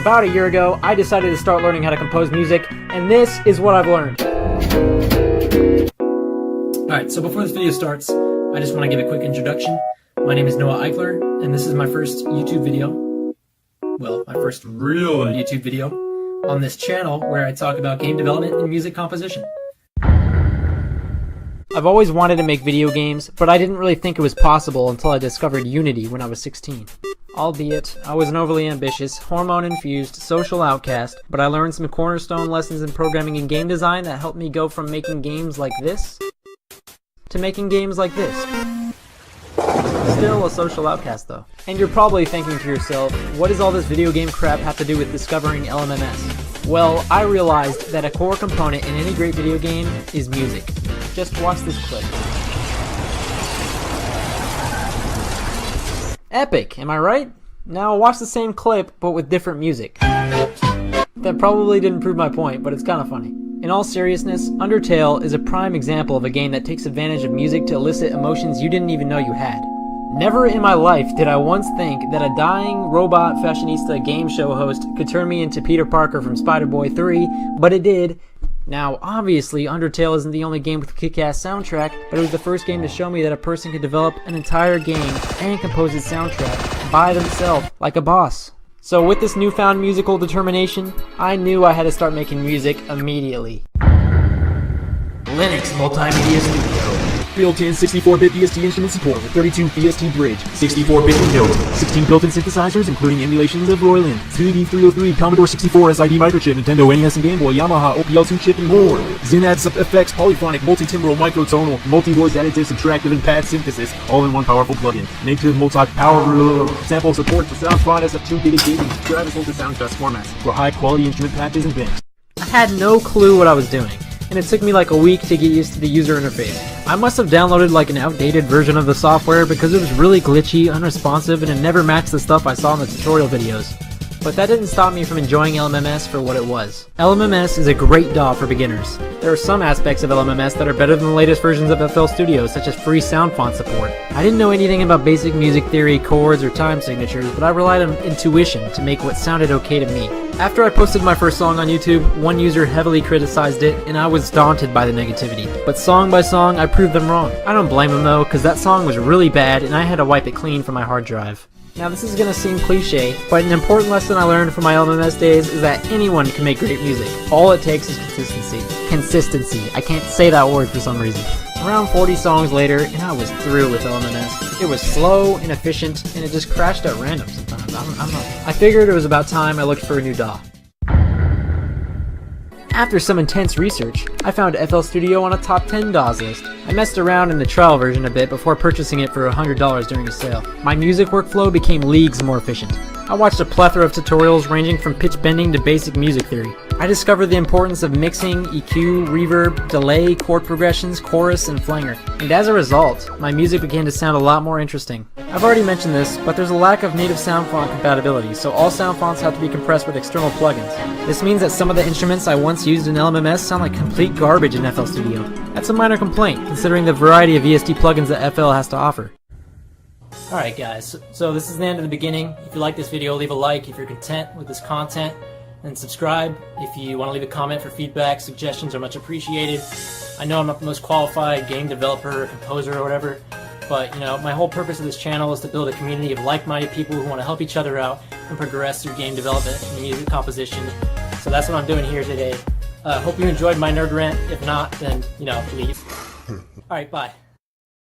about a year ago, I decided to start learning how to compose music, and this is what I've learned. Alright, so before this video starts, I just want to give a quick introduction. My name is Noah Eichler, and this is my first YouTube video. Well, my first real YouTube video on this channel where I talk about game development and music composition. I've always wanted to make video games, but I didn't really think it was possible until I discovered Unity when I was 16. Albeit, I was an overly ambitious, hormone-infused social outcast, but I learned some cornerstone lessons in programming and game design that helped me go from making games like this to making games like this. Still a social outcast though. And you're probably thinking to yourself, what does all this video game crap have to do with discovering LMMS? Well, I realized that a core component in any great video game is music. Just watch this clip. Epic, am I right? Now watch the same clip, but with different music. That probably didn't prove my point, but it's kinda funny. In all seriousness, Undertale is a prime example of a game that takes advantage of music to elicit emotions you didn't even know you had. Never in my life did I once think that a dying robot fashionista game show host could turn me into Peter Parker from Spider-Boy 3, but it did. Now, obviously, Undertale isn't the only game with a kick-ass soundtrack, but it was the first game to show me that a person could develop an entire game and compose its soundtrack by themselves, like a boss. So with this newfound musical determination, I knew I had to start making music immediately. Linux Multimedia Studio. Built-in 64-bit VST instrument support with 32 VST bridge, 64-bit Windows, 16 built-in synthesizers including emulations of Royland, 2D303, Commodore 64 SID microchip, Nintendo NES and Game Boy, Yamaha, OPL2 chip and more. Xenad FX, polyphonic, multi-timbral, microtonal, multi-voice additive, subtractive, and pad synthesis, all in one powerful plugin. Native multi-power sample support for SoundFont SF2 dedicated drivers to soundcast formats for high-quality instrument patches and banks. I had no clue what I was doing, and it took me like a week to get used to the user interface. I must have downloaded like an outdated version of the software because it was really glitchy, unresponsive, and it never matched the stuff I saw in the tutorial videos. But that didn't stop me from enjoying LMMS for what it was. LMMS is a great DAW for beginners. There are some aspects of LMMS that are better than the latest versions of FL Studio, such as free sound font support. I didn't know anything about basic music theory, chords, or time signatures, but I relied on intuition to make what sounded okay to me. After I posted my first song on YouTube, one user heavily criticized it, and I was daunted by the negativity. But song by song, I proved them wrong. I don't blame them though, because that song was really bad and I had to wipe it clean from my hard drive. Now this is gonna seem cliche, but an important lesson I learned from my LMMS days is that anyone can make great music. All it takes is consistency. Consistency. I can't say that word for some reason. Around 40 songs later, and I was through with LMMS. It was slow, inefficient, and it just crashed at random sometimes. I don't know. I figured it was about time I looked for a new DAW. After some intense research, I found FL Studio on a top 10 DAWs list. I messed around in the trial version a bit before purchasing it for $100 during a sale. My music workflow became leagues more efficient. I watched a plethora of tutorials ranging from pitch bending to basic music theory. I discovered the importance of mixing, EQ, reverb, delay, chord progressions, chorus, and flanger. And as a result, my music began to sound a lot more interesting. I've already mentioned this, but there's a lack of native sound font compatibility, so all sound fonts have to be compressed with external plugins. This means that some of the instruments I once used in LMMS sound like complete garbage in FL Studio. That's a minor complaint, considering the variety of VST plugins that FL has to offer. Alright guys, so this is the end of the beginning. If you like this video, leave a like if you're content with this content, and subscribe. If you want to leave a comment for feedback, suggestions are much appreciated. I know I'm not the most qualified game developer or composer or whatever, but you know, my whole purpose of this channel is to build a community of like-minded people who want to help each other out and progress through game development and music composition. So that's what I'm doing here today. Hope you enjoyed my nerd rant. If not, then, you know, leave. Alright, bye.